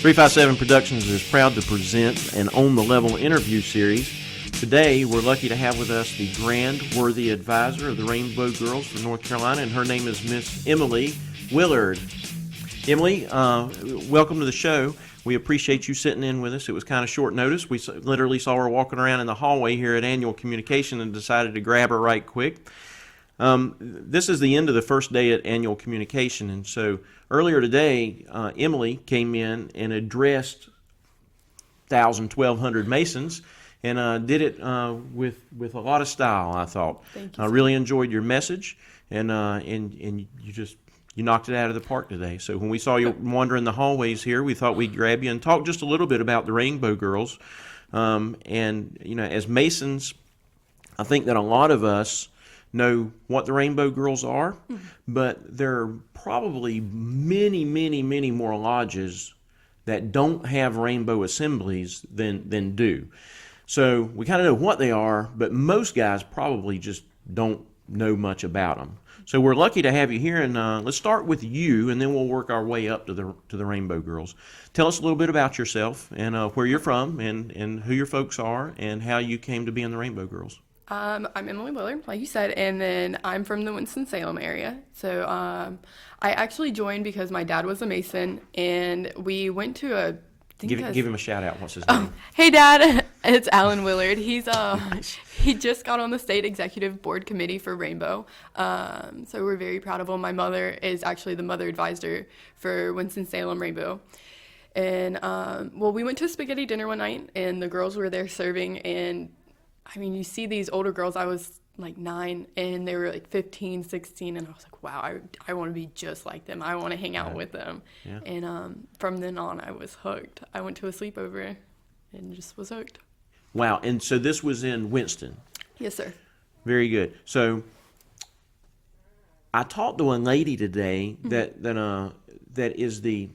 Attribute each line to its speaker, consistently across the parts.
Speaker 1: 357 Productions is proud to present an On the Level interview series. Today, we're lucky to have with us the Grand Worthy Advisor of the Rainbow Girls from North Carolina, and her name is Miss Emily Willard. Emily, welcome to the show. We appreciate you sitting in with us. It was kind of short notice. We literally saw her walking around in the hallway here at Annual Communication and decided to grab her right quick. This is the end of the first day at Annual Communication, and so earlier today, Emily came in and addressed 1,200 Masons, and did it with a lot of style, I thought.
Speaker 2: Thank you.
Speaker 1: I really enjoyed your message, and you knocked it out of the park today. So when we saw you wandering the hallways here, we thought we'd grab you and talk just a little bit about the Rainbow Girls. And you know, as Masons, I think that a lot of us know what the Rainbow Girls are, but there are probably many more lodges that don't have rainbow assemblies than do. So we kind of know what they are, but most guys probably just don't know much about them. So we're lucky to have you here, and let's start with you, and then we'll work our way up to the Rainbow Girls. Tell us a little bit about yourself, and where you're from, and who your folks are, and how you came to be in the Rainbow Girls.
Speaker 2: I'm Emily Willard, like you said, and then I'm from the Winston-Salem area. So I actually joined because my dad was a Mason, and we went to a...
Speaker 1: Give him a shout out. What's his name?
Speaker 2: Hey, Dad. It's Alan Willard. He's he just got on the state executive board committee for Rainbow. So we're very proud of him. My mother is actually the mother advisor for Winston-Salem Rainbow. And well, we went to a spaghetti dinner one night, and the girls were there serving. And I mean, you see these older girls. I was like 9, and they were like 15, 16, and I was like, wow, I want to be just like them. I want to hang out with them. Yeah. And from then on, I was hooked. I went to a sleepover and just was hooked.
Speaker 1: Wow, and so this was in Winston?
Speaker 2: Yes, sir.
Speaker 1: Very good. So I talked to a lady today that is the...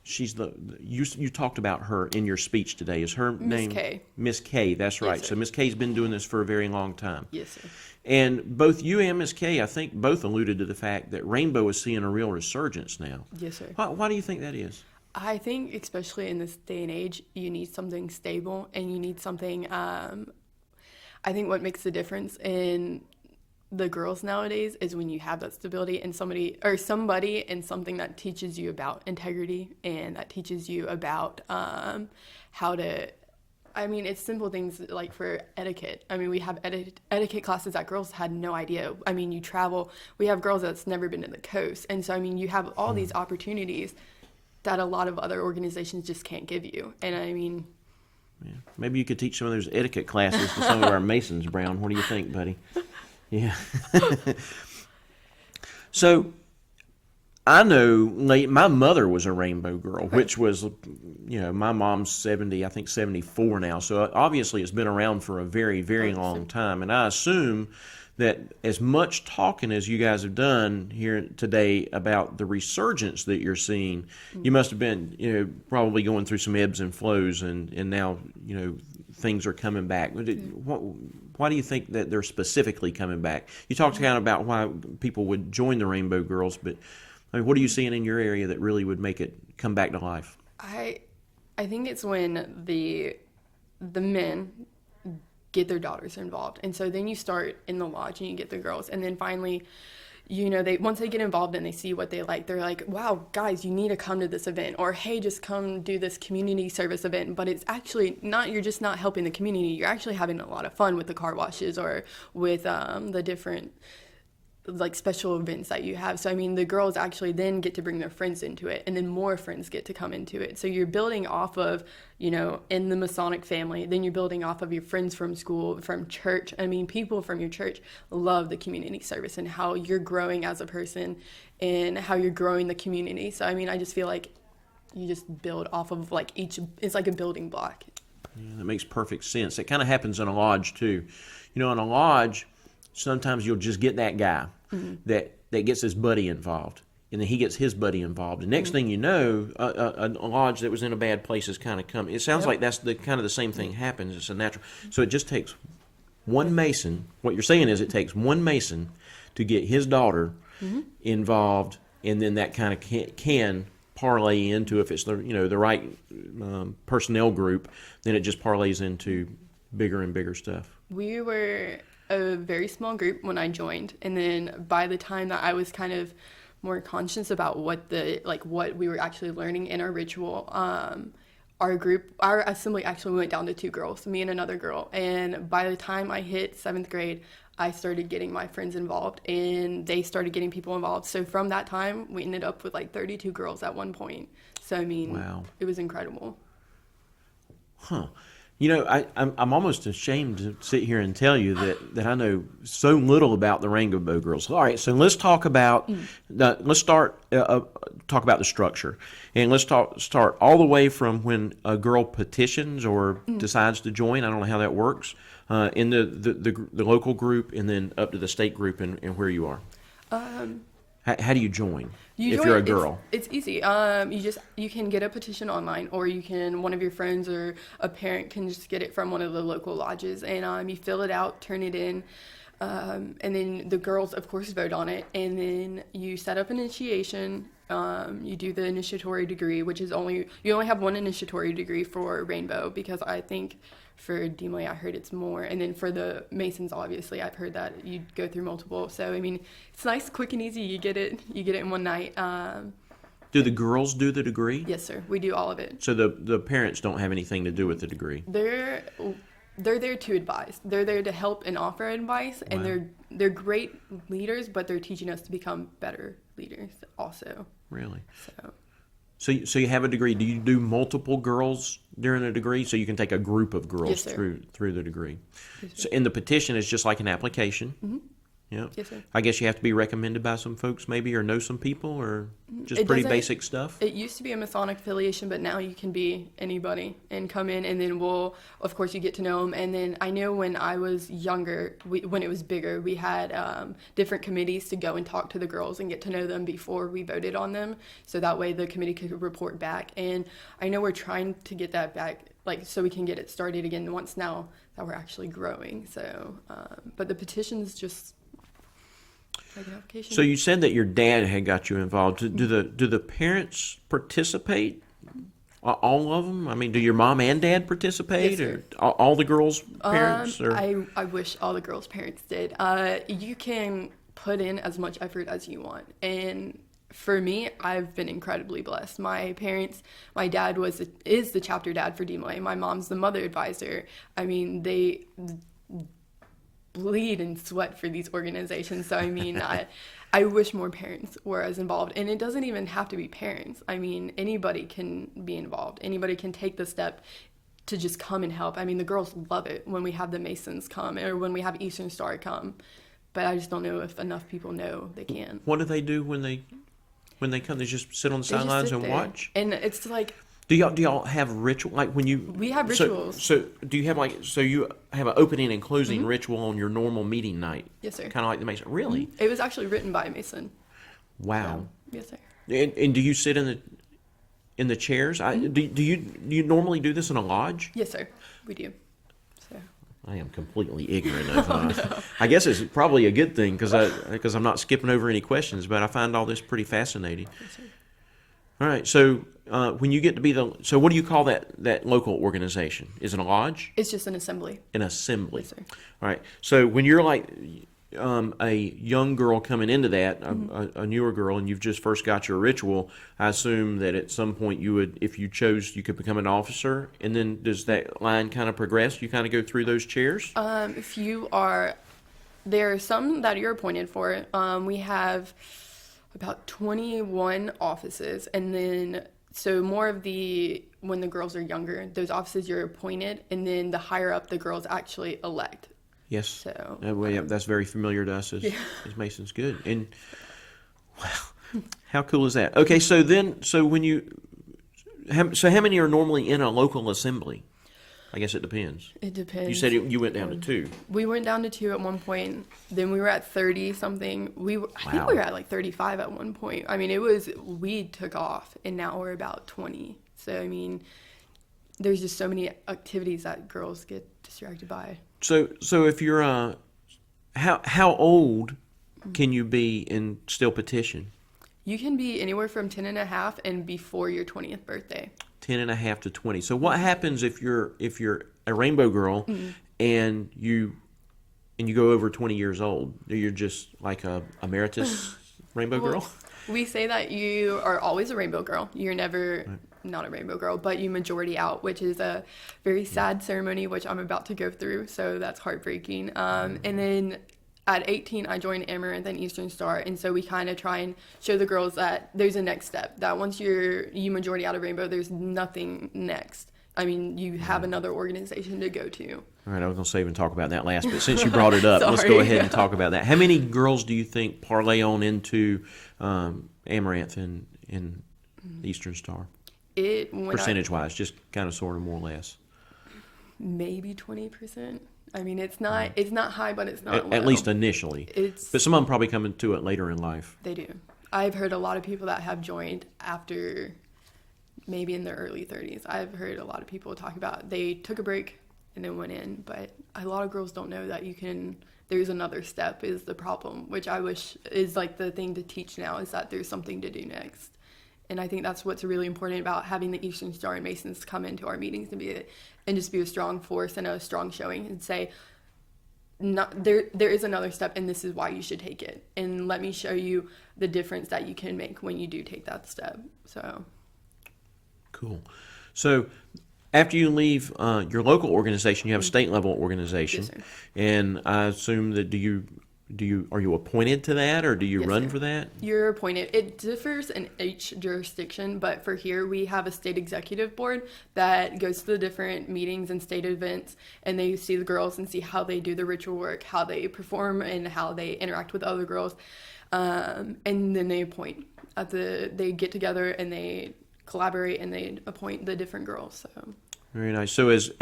Speaker 1: She's you talked about her in your speech today. Is her name?
Speaker 2: Miss K.
Speaker 1: Miss K, that's right.
Speaker 2: Yes,
Speaker 1: so Miss K's been doing this for a very long time.
Speaker 2: Yes, sir.
Speaker 1: And both you and Miss K, I think, both alluded to the fact that Rainbow is seeing a real resurgence now.
Speaker 2: Yes, sir.
Speaker 1: Why do you think that is?
Speaker 2: I think, especially in this day and age, you need something stable, and you need something. I think what makes the difference in the girls nowadays is when you have that stability and somebody and something that teaches you about integrity, and that teaches you about how to, I mean, it's simple things like for etiquette. I mean, we have etiquette classes that girls had no idea. I mean, you travel, we have girls that's never been to the coast. And so, I mean, you have all these opportunities that a lot of other organizations just can't give you. And I mean...
Speaker 1: Yeah. Maybe you could teach some of those etiquette classes to some of our Masons, Brown. What do you think, buddy? Yeah. So I know my mother was a Rainbow Girl, which was, you know, my mom's 74 now. So obviously it's been around for a very long time. And I assume that as much talking as you guys have done here today about the resurgence that you're seeing, you must have been, you know, probably going through some ebbs and flows, and now, you know, things are coming back. Why do you think that they're specifically coming back? You talked kind of about why people would join the Rainbow Girls, but I mean, what are you seeing in your area that really would make it come back to life?
Speaker 2: I think it's when the men get their daughters involved, and so then you start in the lodge and you get the girls, and then finally, you know, once they get involved and they see what they like, they're like, wow, guys, you need to come to this event, or hey, just come do this community service event. But it's actually not, you're just not helping the community, you're actually having a lot of fun with the car washes or with the different like special events that you have. So I mean, the girls actually then get to bring their friends into it, and then more friends get to come into it. So you're building off of, you know, in the Masonic family, then you're building off of your friends from school, from church. I mean, people from your church love the community service and how you're growing as a person and how you're growing the community. So I mean, I just feel like you just build off of like it's like a building block.
Speaker 1: Yeah, that makes perfect sense. It kind of happens in a lodge too. You know, in a lodge, sometimes you'll just get that guy that gets his buddy involved, and then he gets his buddy involved. The next thing you know, a lodge that was in a bad place is kind of coming. It sounds like that's the kind of the same thing happens. It's a natural. So it just takes one Mason. What you're saying is it takes one Mason to get his daughter involved, and then that kind of can parlay into, if it's the right personnel group, then it just parlays into bigger and bigger stuff.
Speaker 2: We were a very small group when I joined, and then by the time that I was kind of more conscious about what we were actually learning in our ritual, our assembly actually went down to 2 girls, me and another girl. And by the time I hit 7th grade, I started getting my friends involved, and they started getting people involved. So from that time, we ended up with like 32 girls at one point. So I mean,
Speaker 1: wow,
Speaker 2: it was incredible.
Speaker 1: Huh. I'm almost ashamed to sit here and tell you that I know so little about the Rainbow Girls. All right, so let's talk about talk about the structure, and let's start all the way from when a girl petitions or decides to join. I don't know how that works in the local group, and then up to the state group, and where you are. How do you join if you're a girl?
Speaker 2: It's easy. You can get a petition online, or one of your friends or a parent can just get it from one of the local lodges, and you fill it out, turn it in, and then the girls, of course, vote on it, and then you set up initiation. You do the initiatory degree, which is you only have one initiatory degree for Rainbow, because I think for DMLA I heard it's more, and then for the Masons, obviously I've heard that you go through multiple. So I mean, it's nice, quick and easy. You get it in one night.
Speaker 1: Do the girls do the degree?
Speaker 2: Yes, sir. We do all of it.
Speaker 1: So the parents don't have anything to do with the degree.
Speaker 2: They're there to advise. They're there to help and offer advice, and
Speaker 1: Wow.
Speaker 2: they're great leaders, but they're teaching us to become better leaders also.
Speaker 1: Really?
Speaker 2: So
Speaker 1: So you have a degree. Do you do multiple girls during a degree? So you can take a group of girls
Speaker 2: Yes, sir.
Speaker 1: through the degree.
Speaker 2: Yes, sir.
Speaker 1: So in the petition, it's just like an application.
Speaker 2: Mm-hmm.
Speaker 1: Yeah.
Speaker 2: Yes, sir.
Speaker 1: I guess you have to be recommended by some folks, maybe, or know some people, or just
Speaker 2: It
Speaker 1: pretty
Speaker 2: doesn't-
Speaker 1: basic stuff.
Speaker 2: It used to be a Masonic affiliation, but now you can be anybody and come in, and then of course, you get to know them. And then I know when I was younger, when it was bigger, we had different committees to go and talk to the girls and get to know them before we voted on them. So that way the committee could report back. And I know we're trying to get that back, so we can get it started again once now that we're actually growing. So, but the petition's just like an application.
Speaker 1: So you said that your dad had got you involved. Do the parents participate? All of them? I mean, do your mom and dad participate,
Speaker 2: Yes, sir.
Speaker 1: or all the girls' parents? Or?
Speaker 2: I wish all the girls' parents did. You can put in as much effort as you want, and for me, I've been incredibly blessed. My dad is the chapter dad for DMLA. My mom's the mother advisor. I mean, they bleed and sweat for these organizations. So I mean, I wish more parents were as involved. And it doesn't even have to be parents. I mean, anybody can be involved. Anybody can take the step to just come and help. I mean, the girls love it when we have the Masons come, or when we have Eastern Star come. But I just don't know if enough people know they can.
Speaker 1: What do they do when they come? They just sit on the
Speaker 2: They just
Speaker 1: sidelines
Speaker 2: sit
Speaker 1: and
Speaker 2: there.
Speaker 1: watch?
Speaker 2: And it's like,
Speaker 1: Do y'all have ritual, like when you?
Speaker 2: We have rituals.
Speaker 1: So do you have you have an opening and closing ritual on your normal meeting night?
Speaker 2: Yes, sir.
Speaker 1: Kind of like the Mason. Really?
Speaker 2: It was actually written by a Mason.
Speaker 1: Wow.
Speaker 2: So, yes, sir.
Speaker 1: And do you sit in the chairs? Do you normally do this in a lodge?
Speaker 2: Yes, sir. We do. So
Speaker 1: I am completely ignorant of. I guess it's probably a good thing because I'm not skipping over any questions, but I find all this pretty fascinating.
Speaker 2: yes, sir.
Speaker 1: All right, so when you get to be so what do you call that local organization? Is it a lodge?
Speaker 2: It's just an assembly.
Speaker 1: An assembly.
Speaker 2: Yes, sir.
Speaker 1: All right, so when you're like a young girl coming into that, a newer girl, and you've just first got your ritual, I assume that at some point you would, if you chose, you could become an officer, and then does that line kind of progress? You kind of go through those chairs?
Speaker 2: If you are, there are some that you're appointed for. We have about 21 offices, and then so more of when the girls are younger, those offices you're appointed, and then the higher up the girls actually elect.
Speaker 1: Yes.
Speaker 2: So
Speaker 1: That's very familiar to us as Masons. Good. And wow, how cool is that? Okay, so how many are normally in a local assembly? I guess it depends.
Speaker 2: it depends.
Speaker 1: You said you went down to 2.
Speaker 2: We went down to 2 at one point. Then we were at 30 something. I think we were at like 35 at one point. I mean, we took off, and now we're about 20. So I mean, there's just so many activities that girls get distracted by.
Speaker 1: So if you're how old can you be and still petition?
Speaker 2: You can be anywhere from 10 and a half and before your 20th birthday.
Speaker 1: 10 and a half to 20. So what happens if you're a rainbow girl and you go over 20 years old? You're just like a emeritus rainbow girl?
Speaker 2: We say that you are always a rainbow girl. You're never not a rainbow girl, but you majority out, which is a very sad ceremony, which I'm about to go through. So that's heartbreaking. And then at 18, I joined Amaranth and Eastern Star, and so we kind of try and show the girls that there's a next step, that once you majority out of Rainbow, there's nothing next. I mean, you have another organization to go to.
Speaker 1: All right, I was going to save and talk about that last, but since you brought it up, let's
Speaker 2: Sorry.
Speaker 1: go ahead and talk about that. How many girls do you think parlay on into Amaranth and Eastern Star? Percentage-wise, just kind of sort of more or less.
Speaker 2: Maybe 20%. I mean, it's not high, but it's not low.
Speaker 1: At least initially. But some of them probably come into it later in life.
Speaker 2: They do. I've heard a lot of people that have joined after maybe in their early 30s. I've heard a lot of people talk about they took a break and then went in, but a lot of girls don't know that there's another step is the problem, which I wish is like the thing to teach now, is that there's something to do next. And I think that's what's really important about having the Eastern Star and Masons come into our meetings and just be a strong force and a strong showing and say, there is another step and this is why you should take it. And let me show you the difference that you can make when you do take that step. So.
Speaker 1: Cool. So after you leave your local organization, you have a state level organization.
Speaker 2: Yes, sir.
Speaker 1: And I assume that are you appointed to that, or do you
Speaker 2: Yes,
Speaker 1: run
Speaker 2: sir.
Speaker 1: for that?
Speaker 2: You're appointed. It differs in each jurisdiction, but for here we have a state executive board that goes to the different meetings and state events, and they see the girls and see how they do the ritual work, how they perform, and how they interact with other girls, and then they appoint. They get together and they collaborate and they appoint the different girls. So
Speaker 1: Very nice. So as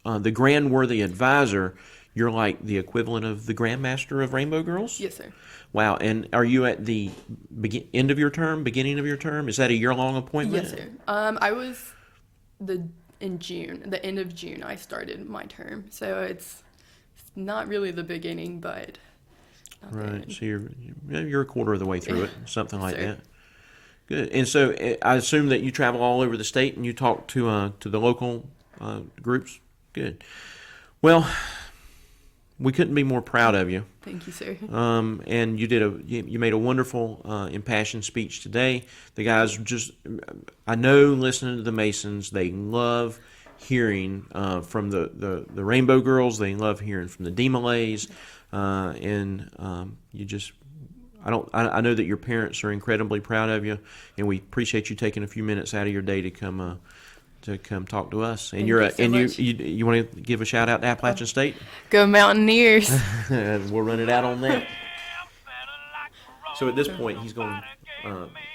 Speaker 1: the Grand Worthy Advisor, you're like the equivalent of the Grandmaster of Rainbow Girls?
Speaker 2: yes, sir.
Speaker 1: Wow. And are you at the end of your term, beginning of your term? Is that a year-long appointment?
Speaker 2: Yes, sir. I was in June, the end of June, I started my term. So it's not really the beginning, but not the
Speaker 1: Right.
Speaker 2: end.
Speaker 1: So you're a quarter of the way through it, something like
Speaker 2: Sir.
Speaker 1: that. Good. And so I assume that you travel all over the state and you talk to the local groups. Good. Well, we couldn't be more proud of you.
Speaker 2: Thank you, sir.
Speaker 1: And you made a wonderful, impassioned speech today. The guys I know, listening to the Masons, they love hearing from the Rainbow Girls. They love hearing from the D-Malays, and I know that your parents are incredibly proud of you, and we appreciate you taking a few minutes out of your day to come talk to us. And you want to give a shout out to Appalachian State?
Speaker 2: Go Mountaineers.
Speaker 1: We'll run it out on that. So at this point, he's going,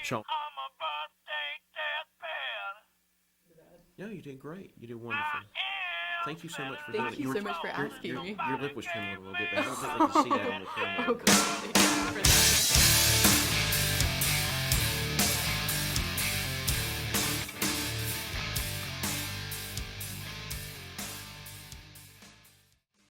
Speaker 1: Sean. No, you did great. You did wonderful. Thank you so much for doing it.
Speaker 2: Thank you so much for asking me.
Speaker 1: Your lip was trembling a little bit, but I don't think we can see that on the camera.
Speaker 2: Oh, God. Thank you for that.